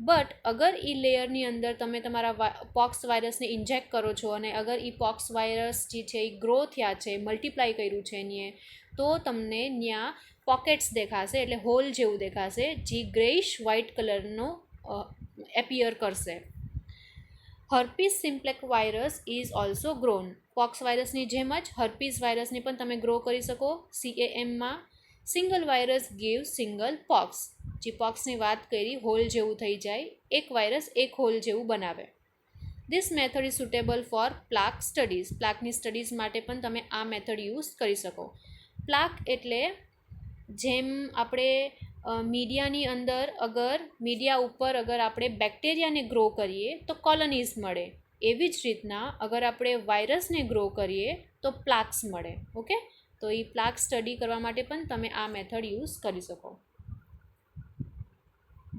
બટ અગર એ લેયરની અંદર તમે તમારા પોક્સ વાયરસને ઇન્જેક્ટ કરો છો અને અગર એ પોક્સ વાયરસ જે છે એ ગ્રો થયા છે, મલ્ટીપ્લાય કર્યું છે એની, તો તમને ત્યાં પોકેટ્સ દેખાશે, એટલે હોલ જેવું દેખાશે, જે ગ્રેઇશ વ્હાઇટ કલરનો એપિયર કરશે. Herpes simplex virus is also grown. POX વાયરસની જેમ જ હર્પીસ વાયરસને પણ તમે ગ્રો કરી શકો CAMમાં. Single virus give single pox. જે પોક્સની વાત કરી, હોલ જેવું થઈ જાય, એક વાયરસ એક હોલ જેવું બનાવે. This method is suitable for plaque studies. પ્લાકની સ્ટડીઝ માટે પણ તમે આ મેથડ યુઝ કરી શકો. પ્લાક એટલે જેમ આપણે મીડિયાની અંદર મીડિયા ઉપર અગર આપણે બેક્ટેરિયાને ગ્રો કરીએ તો કોલોનીઝ મળે, એવી જ રીતના અગર આપણે વાયરસને ગ્રો કરીએ તો પ્લાક્સ મળે. ઓકે, તો એ પ્લાક સ્ટડી કરવા માટે પણ તમે આ મેથડ યુઝ કરી શકો.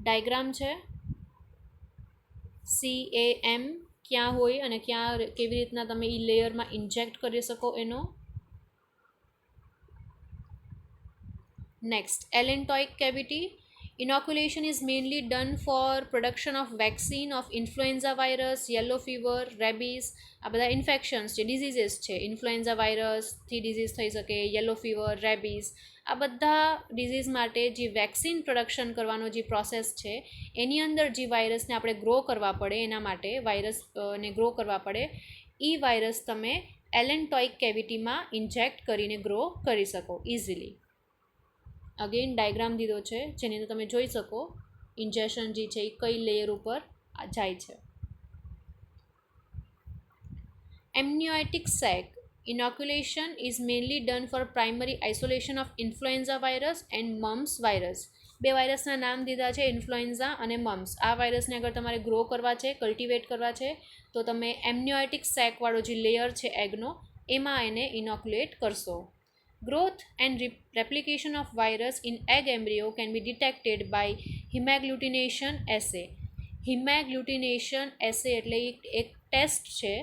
ડાયગ્રામ છે CAM ક્યાં હોય અને ક્યાં કેવી રીતના તમે એ લેયરમાં ઇન્જેક્ટ કરી શકો એનો. Next, allantoic cavity. Inoculation is mainly done for production of vaccine of influenza virus, yellow fever, rabies. આ બધા ઇન્ફેક્શન્સ છે, ડિઝીઝીસ છે. ઇન્ફ્લુએન્ઝા વાયરસથી ડિઝીઝ થઈ શકે, યલો ફીવર, રેબીઝ, આ બધા ડિઝીઝ માટે જે વેક્સિન પ્રોડક્શન કરવાનો જે પ્રોસેસ છે એની અંદર જે વાયરસને આપણે ગ્રો કરવા પડે, એના માટે વાયરસને ગ્રો કરવા પડે, એ વાયરસ તમે એલેન્ટોઇક કેવિટીમાં ઇન્જેક્ટ કરીને ગ્રો કરી શકો ઇઝીલી. અગેન ડાયગ્રામ દીધો છે જેની અંદર તમે જોઈ શકો ઇન્જેક્શન જે છે એ કઈ લેયર ઉપર જાય છે. Amniotic sac inoculation is mainly done for primary isolation of influenza virus and mumps virus. બે વાયરસના નામ દીધા છે, ઇન્ફ્લુએન્ઝા અને મમ્સ. આ વાયરસને અગર તમારે ગ્રો કરવા છે, કલ્ટિવેટ કરવા છે, તો તમે એમનિયોટિક સેકવાળો જે લેયર છે એગનો, એમાં એને ઇનોક્યુલેટ કરશો. Growth and replication of virus in egg embryo can be detected by hemagglutination assay. Hemagglutination assay એટલે એક ટેસ્ટ છે,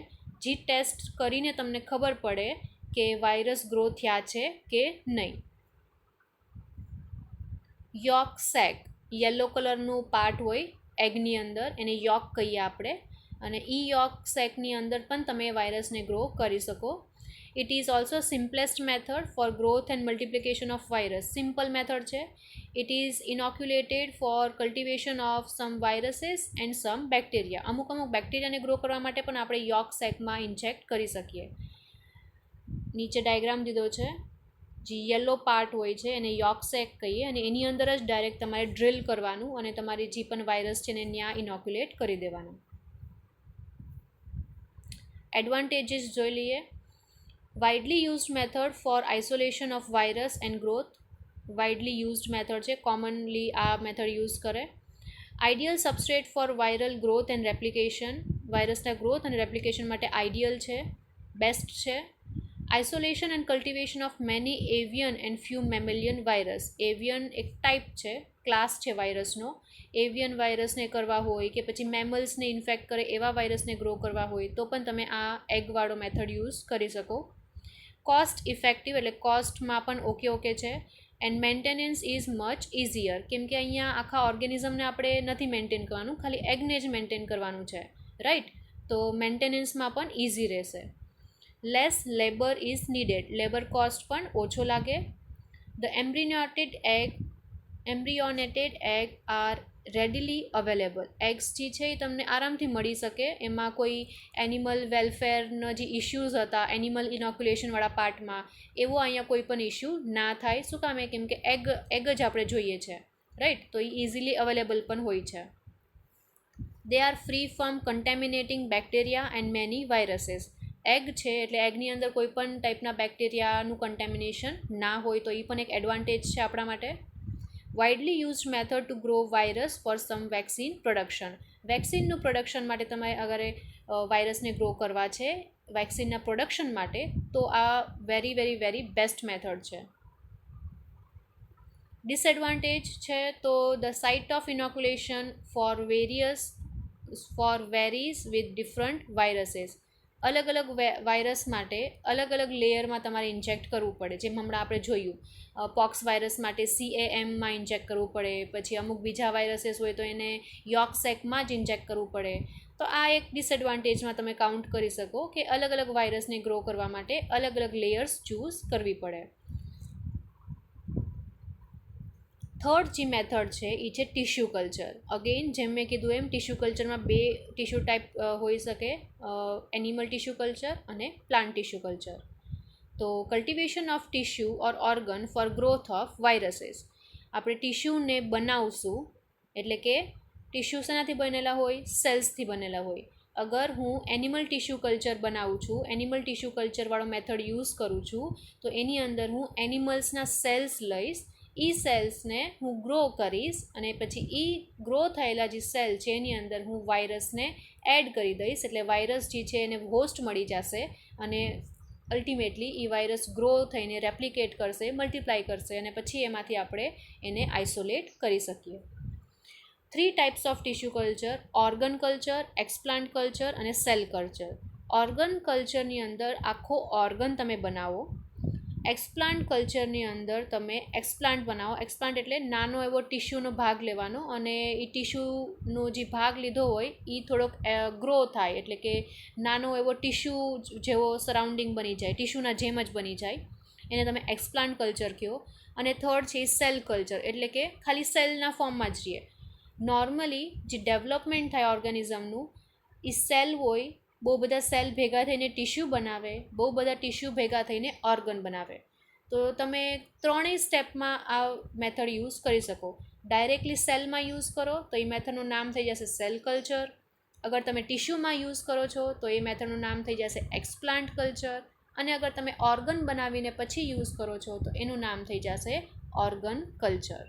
જે ટેસ્ટ કરીને તમને ખબર પડે કે વાયરસ ગ્રો થયા છે કે નહીં. યોક સેક યલો કલરનું પાર્ટ હોય એગની અંદર, એને યોક કહીએ આપણે, અને એ યોક સેકની અંદર પણ તમે વાયરસને ગ્રો કરી શકો. It is also simplest method for growth and multiplication of virus. Simple method છે. It is inoculated for cultivation of some viruses and some bacteria. અમુક બેક્ટેરિયાને ગ્રો કરવા માટે પણ આપણે યોક સેકમાં ઇન્જેક્ટ કરી શકીએ. નીચે ડાયગ્રામ દીધો છે, જે યલો પાર્ટ હોય છે એને યોક સેક કહીએ, અને એની અંદર જ ડાયરેક્ટ તમારે ડ્રિલ કરવાનું અને તમારી જે પણ વાયરસ છે એને ત્યાં ઇનોક્યુલેટ કરી દેવાનું. એડવાન્ટેજીસ જોઈ લઈએ. Widely used method for isolation of virus and growth. Widely used method છે, commonly આ method use કરે. Ideal substrate for viral growth and replication. વાયરસના ગ્રોથ અને રેપ્લિકેશન માટે આઈડિયલ છે. બેસ્ટ છે. Isolation and cultivation of many avian and few mammalian virus. Avian એક type છે, ક્લાસ છે વાયરસનો. એવિયન વાયરસને કરવા હોય કે પછી મેમલ્સને ઇન્ફેક્ટ કરે એવા વાયરસને ગ્રો કરવા હોય તો પણ તમે આ એગવાળો મેથડ યુઝ કરી શકો. કોસ્ટ ઇફેક્ટિવ એટલે કોસ્ટમાં પણ ઓકે છે. And maintenance is much easier, કેમ કે અહીંયા આખા ઓર્ગેનિઝમને આપણે નથી મેન્ટેન કરવાનું, ખાલી એગને જ મેન્ટેન કરવાનું છે, રાઈટ. તો મેન્ટેનન્સમાં પણ ઇઝી રહેશે. Less labour is needed, labour cost પણ ઓછો લાગે. The embryonated egg are readily available. Eggs જે છે એ તમને આરામથી મળી શકે, એમાં કોઈ એનિમલ વેલફેરના જે ઇશ્યુઝ હતા એનિમલ ઇનોક્યુલેશનવાળા પાર્ટમાં, એવો અહીંયા કોઈ પણ ઇશ્યુ ના થાય. શું કામે? કેમ કે એગ જ આપણે જોઈએ છે, રાઈટ. તો એ ઇઝીલી અવેલેબલ પણ હોય છે. They are free from contaminating bacteria and many viruses. Egg છે એટલે એગની અંદર કોઈ પણ ટાઈપના બેક્ટેરિયાનું કન્ટેમિનેશન ના હોય, તો એ પણ એક એડવાન્ટેજ છે આપણા માટે. Widely used method to grow virus for some vaccine production. વેક્સિનનું પ્રોડક્શન માટે તમારે અગર વાયરસને ગ્રો કરવા છે વેક્સિનના પ્રોડક્શન માટે, તો આ very very very best method છે. ડિસએડવાન્ટેજ છે તો the site of inoculation for varies with different viruses. અલગ અલગ વાયરસ માટે અલગ અલગ લેયરમાં તમારે ઇન્જેક્ટ કરવું પડે. જેમ હમણાં આપણે જોયું, પોક્સ વાયરસ માટે CAMમાં ઇન્જેક્ટ કરવું પડે, પછી અમુક બીજા વાયરસીસ હોય તો એને યોર્કસેકમાં જ ઇન્જેક્ટ કરવું પડે. તો આ એક ડિસએડવાન્ટેજમાં તમે કાઉન્ટ કરી શકો કે અલગ અલગ વાયરસને ગ્રો કરવા માટે અલગ અલગ લેયર્સ ચૂઝ કરવી પડે. થર્ડ જે મેથડ છે એ છે ટિશ્યુ કલ્ચર. અગેન જેમ મેં કીધું એમ ટિશ્યુ કલ્ચરમાં બે ટિશ્યુ ટાઈપ હોઈ શકે, એનિમલ ટિશ્યુ કલ્ચર અને પ્લાન્ટ ટિશ્યુ કલ્ચર. તો cultivation of tissue or organ for growth of viruses. આપણે ટિશ્યુને બનાવશું, એટલે કે ટિશ્યુ શેનાથી બનેલા હોય? સેલ્સથી બનેલા હોય. અગર હું એનિમલ ટિશ્યુ કલ્ચર બનાવું છું, એનિમલ ટિશ્યુ કલ્ચરવાળો મેથડ યુઝ કરું છું, તો એની અંદર હું એનિમલ્સના સેલ્સ લઈશ, સેલ્સને હું ગ્રો કરીશ અને પછી ગ્રો થયેલા જે સેલ છે એની અંદર હું વાયરસને એડ કરી દઈશ. એટલે વાયરસ જે છે એને હોસ્ટ મળી જશે અને અલ્ટિમેટલી વાયરસ ગ્રો થઈને રેપ્લિકેટ કરશે, મલ્ટીપ્લાય કરશે અને પછી એમાંથી આપણે એને આઇસોલેટ કરી શકીએ. 3 types of tissue culture: organ culture, explant culture અને સેલ કલ્ચર. ઓર્ગન કલ્ચરની અંદર આખો ઓર્ગન તમે બનાવો. એક્સપ્લાન્ટ કલ્ચરની અંદર તમે એક્સપ્લાન્ટ બનાવો. એક્સપ્લાન્ટ એટલે નાનો એવો ટિશ્યુનો ભાગ લેવાનો અને એ ટિશ્યુનો જે ભાગ લીધો હોય એ થોડોક ગ્રો થાય, એટલે કે નાનો એવો ટિશ્યુ જેવો સરાઉન્ડિંગ બની જાય, ટિશ્યુના જેમ જ બની જાય, એને તમે એક્સપ્લાન્ટ કલ્ચર કહો. અને થર્ડ છે સેલ કલ્ચર, એટલે કે ખાલી સેલના ફોર્મમાં જ રહીએ. નોર્મલી જે ડેવલપમેન્ટ થાય ઓર્ગેનિઝમનું, એ સેલ હોય, બહુ બધા સેલ ભેગા થઈને ટિશ્યુ બનાવે, બહુ બધા ટિશ્યુ ભેગા થઈને ઓર્ગન બનાવે. તો તમે ત્રણેય સ્ટેપમાં આ મેથડ યુઝ કરી શકો. ડાયરેક્ટલી સેલમાં યુઝ કરો તો એ મેથડનું નામ થઈ જશે સેલ કલ્ચર. અગર તમે ટિશ્યુમાં યુઝ કરો છો તો એ મેથડનું નામ થઈ જશે એક્સપ્લાન્ટ કલ્ચર. અને અગર તમે ઓર્ગન બનાવીને પછી યુઝ કરો છો તો એનું નામ થઈ જશે ઓર્ગન કલ્ચર.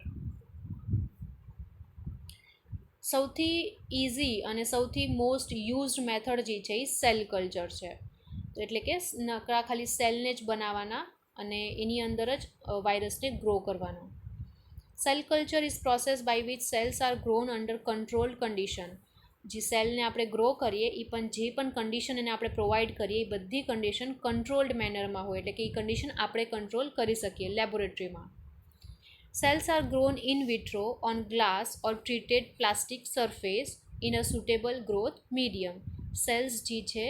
સૌથી ઇઝી અને સૌથી મોસ્ટ યુઝડ મેથડ જે છે એ સેલ કલ્ચર છે. તો એટલે કે નકરા ખાલી સેલને જ બનાવવાના અને એની અંદર જ વાયરસને ગ્રો કરવાનો. Cell culture is process by which cells are grown under controlled condition. જે સેલને આપણે ગ્રો કરીએ એ પણ જે પણ કન્ડિશન એને આપણે પ્રોવાઈડ કરીએ એ બધી કન્ડિશન કંટ્રોલ્ડ મેનરમાં હોય, એટલે કે એ કન્ડિશન આપણે કંટ્રોલ કરી શકીએ લેબોરેટરીમાં. Cells are grown in vitro on glass or treated plastic surface in a suitable growth medium. Cells જે છે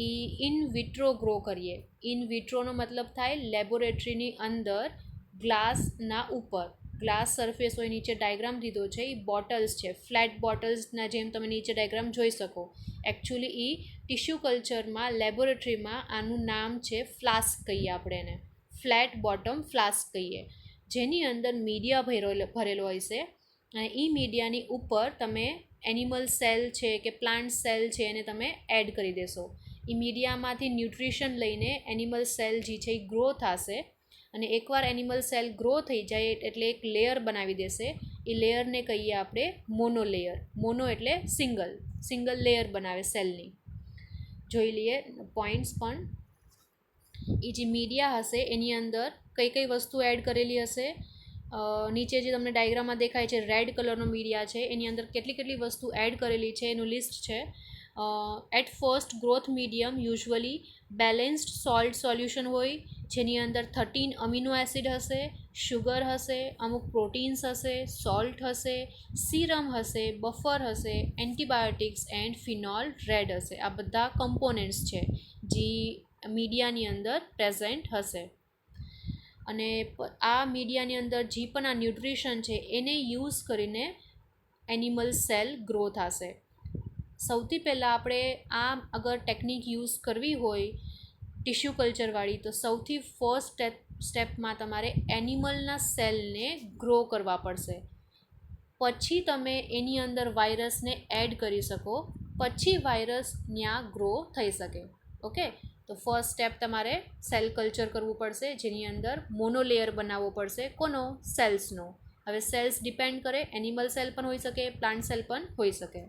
એ ઇન વિટ્રો ગ્રો કરીએ. ઇન વિટ્રોનો મતલબ થાય લેબોરેટરીની અંદર ગ્લાસના ઉપર. ગ્લાસ સરફેસ હોય, નીચે ડાયાગ્રામ દીધો છે, એ બોટલ્સ છે, ફ્લેટ બોટલ્સના જેમ તમે નીચે ડાયાગ્રામ જોઈ શકો. એકચ્યુઅલી એ ટિશ્યુ કલ્ચરમાં લેબોરેટરીમાં આનું નામ છે ફ્લાસ્ક કહીએ આપણે એને, ફ્લેટ બોટમ ફ્લાસ્ક કહીએ, જેની અંદર મીડિયા ભરેલો હોય છે અને એ મીડિયાની ઉપર તમે એનિમલ સેલ છે કે પ્લાન્ટ સેલ છે એને તમે એડ કરી દેશો. એ મીડિયામાંથી ન્યુટ્રિશન લઈને એનિમલ સેલ જે છે એ ગ્રો થશે અને એકવાર એનિમલ સેલ ગ્રો થઈ જાય એટલે એક લેયર બનાવી દેશે. એ લેયરને કહીએ આપણે મોનો લેયર. મોનો એટલે સિંગલ લેયર બનાવે સેલની. જોઈ લઈએ પોઈન્ટ્સ પણ. એ જે મીડિયા હશે એની અંદર કઈ કઈ વસ્તુ એડ કરેલી હશે. નીચે જે તમને ડાયગ્રામમાં દેખાય છે રેડ કલરનો મીડિયા છે, એની અંદર કેટલી કેટલી વસ્તુ એડ કરેલી છે એનું લિસ્ટ છે. At first growth medium usually balanced salt solution હોય, જેની અંદર 13 અમીનો એસિડ હશે, શુગર હશે, અમુક પ્રોટીન્સ હશે, સોલ્ટ હશે, સીરમ હશે, બફર હશે, એન્ટીબાયોટિક્સ એન્ડ ફિનોલ રેડ હશે. આ બધા કમ્પોનન્ટ્સ છે જે મીડિયાની અંદર પ્રેઝન્ટ હશે. અને આ મીડિયાની અંદર જે પણ આ ન્યુટ્રિશન છે એને યુઝ કરીને એનિમલ સેલ ગ્રો થશે. સૌથી પહેલાં આપણે આ અગર ટેકનિક યુઝ કરવી હોય ટિશ્યુ કલ્ચરવાળી, તો સૌથી ફર્સ્ટ સ્ટેપમાં તમારે એનિમલના સેલને ગ્રો કરવા પડશે. પછી તમે એની અંદર વાયરસને એડ કરી શકો, પછી વાયરસ ત્યાં ગ્રો થઈ શકે. ઓકે, તો ફર્સ્ટ સ્ટેપ તમારે સેલ કલ્ચર કરવું પડશે, જેની અંદર મોનોલેયર બનાવવો પડશે. કોનો? સેલ્સનો. હવે સેલ્સ ડિપેન્ડ કરે, એનિમલ સેલ પણ હોઈ શકે, પ્લાન્ટ સેલ પણ હોઈ શકે.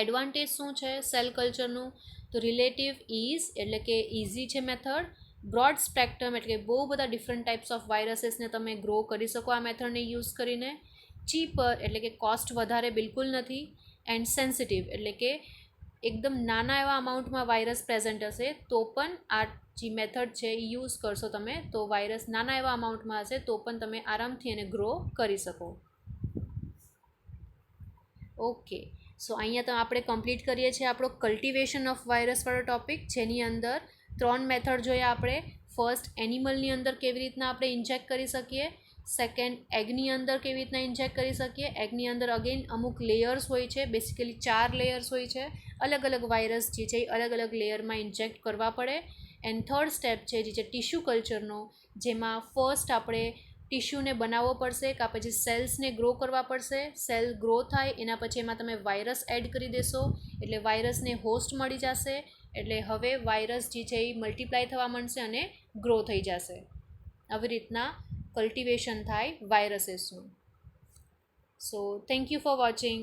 એડવાન્ટેજ શું છે સેલ કલ્ચરનું? તો રિલેટિવ ઇઝ એટલે કે ઇઝી છે મેથડ. બ્રોડ સ્પેક્ટ્રમ એટલે કે બહુ બધા ડિફરન્ટ ટાઈપ્સ ઓફ વાયરસીસને તમે ગ્રો કરી શકો આ મેથડને યુઝ કરીને. ચીપર એટલે કે કોસ્ટ વધારે બિલકુલ નથી. એન્ડ સેન્સિટિવ એટલે કે એકદમ નાના એવા અમાઉન્ટમાં વાયરસ પ્રેઝન્ટ હશે તો પણ આ જે મેથડ છે એ યુઝ કરશો તમે, તો વાયરસ નાના એવા અમાઉન્ટમાં હશે તો પણ તમે આરામથી એને ગ્રો કરી શકો. ઓકે, સો અહીંયા તો આપણે કમ્પ્લીટ કરીએ છીએ આપણો કલ્ટિવેશન ઓફ વાયરસવાળો ટૉપિક, જેની અંદર 3 મેથડ જોયા આપણે. ફર્સ્ટ, એનિમલની અંદર કેવી રીતના આપણે ઇન્જેક્ટ કરી શકીએ. સેકન્ડ, એગની અંદર કેવી રીતના ઇન્જેક્ટ કરી શકીએ. એગની અંદર અગેન અમુક લેયર્સ હોય છે, બેસિકલી 4 લેયર્સ હોય છે. અલગ અલગ વાયરસ જે છે એ અલગ અલગ લેયરમાં ઇન્જેક્ટ કરવા પડે. એન્ડ થર્ડ સ્ટેપ છે જે છે ટિશ્યુ કલ્ચરનો, જેમાં ફર્સ્ટ આપણે ટિશ્યુને બનાવવો પડશે, કાં પછી સેલ્સને ગ્રો કરવા પડશે. સેલ ગ્રો થાય એના પછી એમાં તમે વાયરસ એડ કરી દેશો એટલે વાયરસને હોસ્ટ મળી જશે, એટલે હવે વાયરસ જે છે એ મલ્ટીપ્લાય થવા માંડશે અને ગ્રો થઈ જશે. આવી રીતના કલ્ટિવેશન થાય વાયરસીસનું. So thank you for watching.